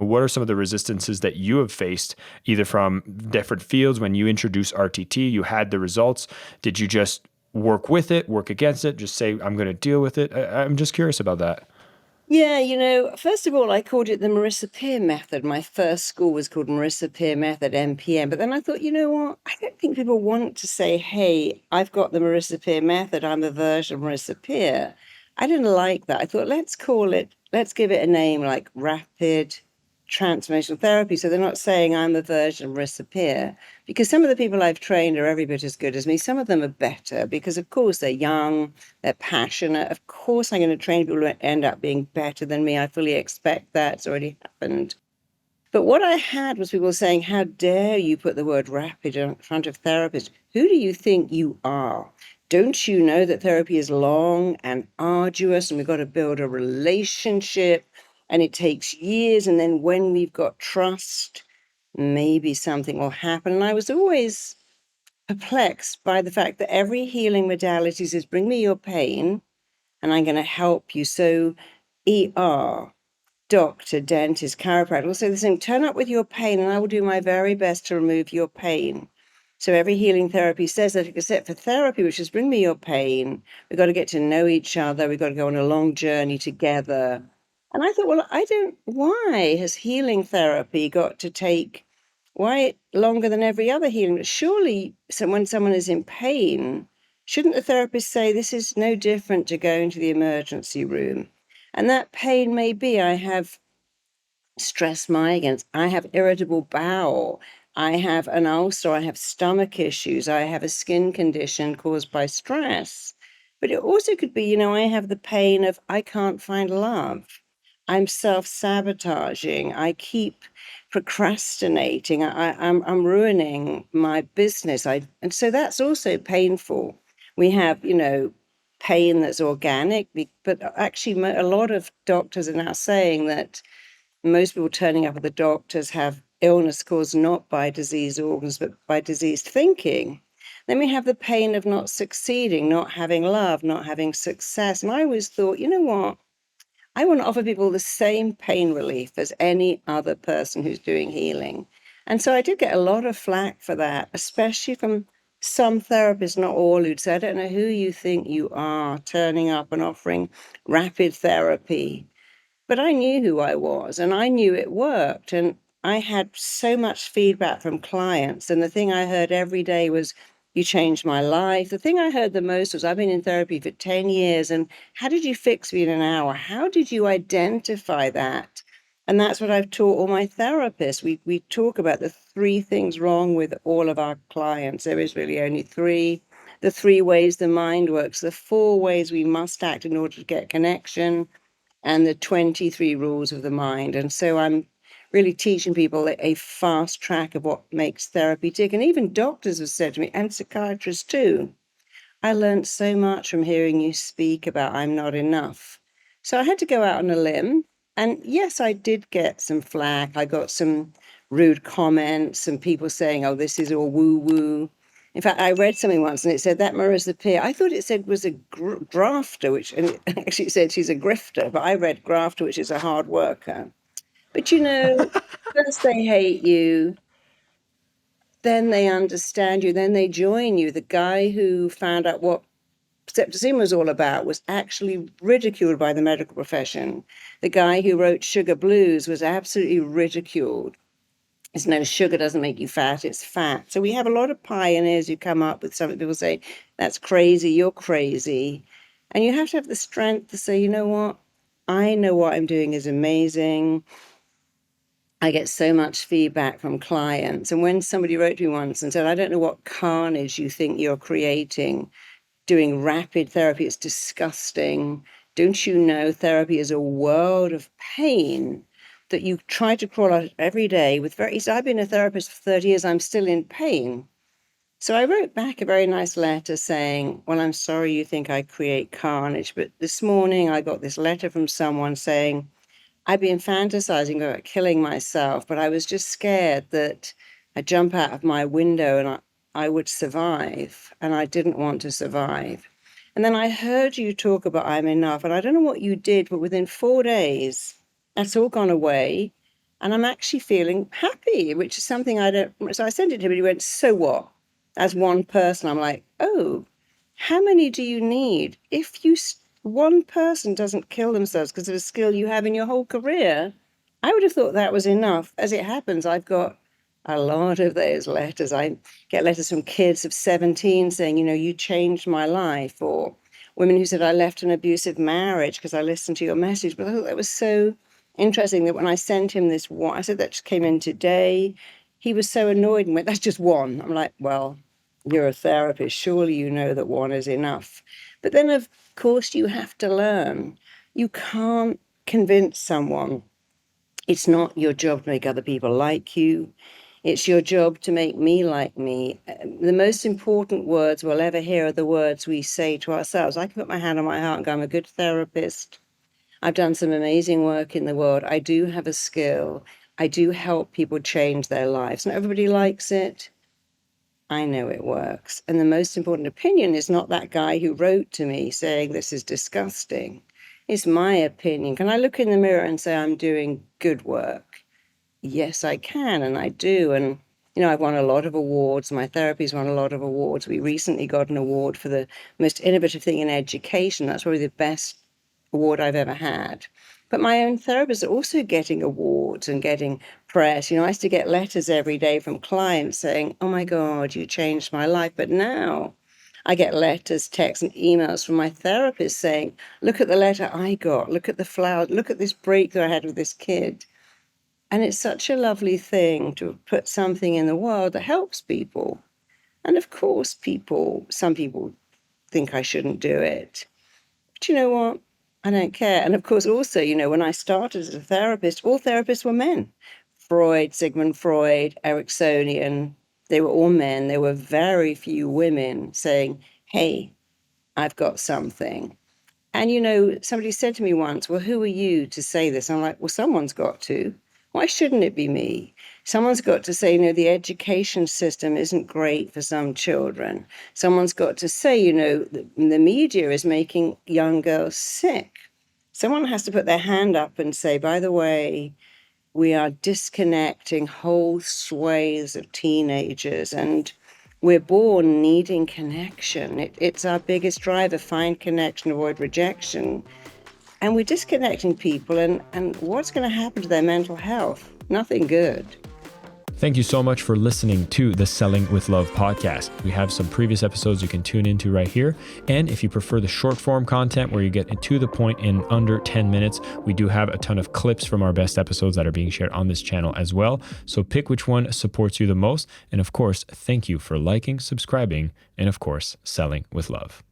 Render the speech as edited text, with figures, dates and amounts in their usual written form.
And what are some of the resistances that you have faced, either from different fields? When you introduced RTT, you had the results. Did you just work with it, work against it, just say, I'm going to deal with it? I'm just curious about that. Yeah, first of all, I called it the Marisa Peer method. My first school was called Marisa Peer method, MPM. But then I thought, you know what? I don't think people want to say, hey, I've got the Marisa Peer method. I'm a version of Marisa Peer. I didn't like that. I thought, let's give it a name like Rapid Transformational Therapy. So they're not saying I'm a version of Marisa Peer. Because some of the people I've trained are every bit as good as me. Some of them are better because, of course, they're young, they're passionate. Of course, I'm going to train people who end up being better than me. I fully expect that. It's already happened. But what I had was people saying, how dare you put the word rapid in front of therapist? Who do you think you are? Don't you know that therapy is long and arduous and we've got to build a relationship and it takes years? And then when we've got trust, maybe something will happen. And I was always perplexed by the fact that every healing modality says, bring me your pain and I'm going to help you. So ER, doctor, dentist, chiropractor will say the same, turn up with your pain and I will do my very best to remove your pain. So every healing therapy says that, except for therapy, which is bring me your pain. We've got to get to know each other. We've got to go on a long journey together. And I thought, well, why has healing therapy got to take, why longer than every other healing? Surely when someone is in pain, shouldn't the therapist say, this is no different to going to the emergency room? And that pain may be, I have stress migraines, I have irritable bowel, I have an ulcer, I have stomach issues, I have a skin condition caused by stress. But it also could be, I have the pain of I can't find love. I'm self-sabotaging. I keep procrastinating. I'm ruining my business. And so that's also painful. We have, pain that's organic, but actually a lot of doctors are now saying that most people turning up at the doctors have illness caused not by diseased organs, but by diseased thinking. Then we have the pain of not succeeding, not having love, not having success. And I always thought, you know what? I want to offer people the same pain relief as any other person who's doing healing. And so I did get a lot of flack for that, especially from some therapists, not all, who'd say, I don't know who you think you are, turning up and offering rapid therapy. But I knew who I was and I knew it worked. And I had so much feedback from clients. And the thing I heard every day was, you changed my life. The thing I heard the most was, I've been in therapy for 10 years. And how did you fix me in an hour? How did you identify that? And that's what I've taught all my therapists. We talk about the 3 things wrong with all of our clients. There is really only 3. The 3 ways the mind works, the 4 ways we must act in order to get connection, and the 23 rules of the mind. And so I'm really teaching people a fast track of what makes therapy tick. And even doctors have said to me, and psychiatrists too, I learned so much from hearing you speak about I'm not enough. So I had to go out on a limb. And yes, I did get some flack. I got some rude comments, some people saying, oh, this is all woo-woo. In fact, I read something once and it said that Marisa Peer, I thought it said was a grafter, and it actually said she's a grifter, but I read grafter, which is a hard worker. But first they hate you, then they understand you, then they join you. The guy who found out what septicemia was all about was actually ridiculed by the medical profession. The guy who wrote Sugar Blues was absolutely ridiculed. It's no, sugar doesn't make you fat, it's fat. So we have a lot of pioneers who come up with something. People say, that's crazy, you're crazy. And you have to have the strength to say, you know what? I know what I'm doing is amazing. I get so much feedback from clients. And when somebody wrote to me once and said, I don't know what carnage you think you're creating doing rapid therapy, it's disgusting. Don't you know therapy is a world of pain that you try to crawl out every day with I've been a therapist for 30 years, I'm still in pain. So I wrote back a very nice letter saying, well, I'm sorry you think I create carnage, but this morning I got this letter from someone saying, I've been fantasizing about killing myself, but I was just scared that I'd jump out of my window and I would survive, and I didn't want to survive. And then I heard you talk about I'm enough, and I don't know what you did, but within 4 days, that's all gone away. And I'm actually feeling happy, which is something I don't. So I sent it to him and he went, so what? As one person, I'm like, oh, how many do you need? If one person doesn't kill themselves because of a skill you have in your whole career, I would have thought that was enough. As it happens, I've got a lot of those letters. I get letters from kids of 17 saying, you changed my life, or women who said, I left an abusive marriage because I listened to your message. But I thought that was so interesting that when I sent him this one, I said, that just came in today. He was so annoyed and went, that's just one. I'm like, well, you're a therapist. Surely you know that one is enough. But then, of course, you have to learn. You can't convince someone. It's not your job to make other people like you. It's your job to make me like me. The most important words we'll ever hear are the words we say to ourselves. I can put my hand on my heart and go, I'm a good therapist. I've done some amazing work in the world. I do have a skill. I do help people change their lives. Not everybody likes it. I know it works. And the most important opinion is not that guy who wrote to me saying this is disgusting. It's my opinion. Can I look in the mirror and say I'm doing good work? Yes, I can, and I do. And, I've won a lot of awards. My therapy's won a lot of awards. We recently got an award for the most innovative thing in education. That's probably the best award I've ever had. But my own therapists are also getting awards and getting press. I used to get letters every day from clients saying, oh my God, you changed my life. But now I get letters, texts, and emails from my therapist saying, look at the letter I got, look at the flower, look at this breakthrough I had with this kid. And it's such a lovely thing to put something in the world that helps people. And of course, some people think I shouldn't do it. But you know what? I don't care. And of course, also, when I started as a therapist, all therapists were men. Freud, Sigmund Freud, Ericksonian, they were all men. There were very few women saying, hey, I've got something. And, somebody said to me once, well, who are you to say this? I'm like, well, someone's got to. Why shouldn't it be me? Someone's got to say, the education system isn't great for some children. Someone's got to say, the media is making young girls sick. Someone has to put their hand up and say, by the way, we are disconnecting whole swathes of teenagers, and we're born needing connection. It's our biggest driver, find connection, avoid rejection. And we're disconnecting people, and what's going to happen to their mental health? Nothing good. Thank you so much for listening to the Selling with Love podcast. We have some previous episodes you can tune into right here. And if you prefer the short form content where you get to the point in under 10 minutes, we do have a ton of clips from our best episodes that are being shared on this channel as well. So pick which one supports you the most. And of course, thank you for liking, subscribing, and of course, selling with love.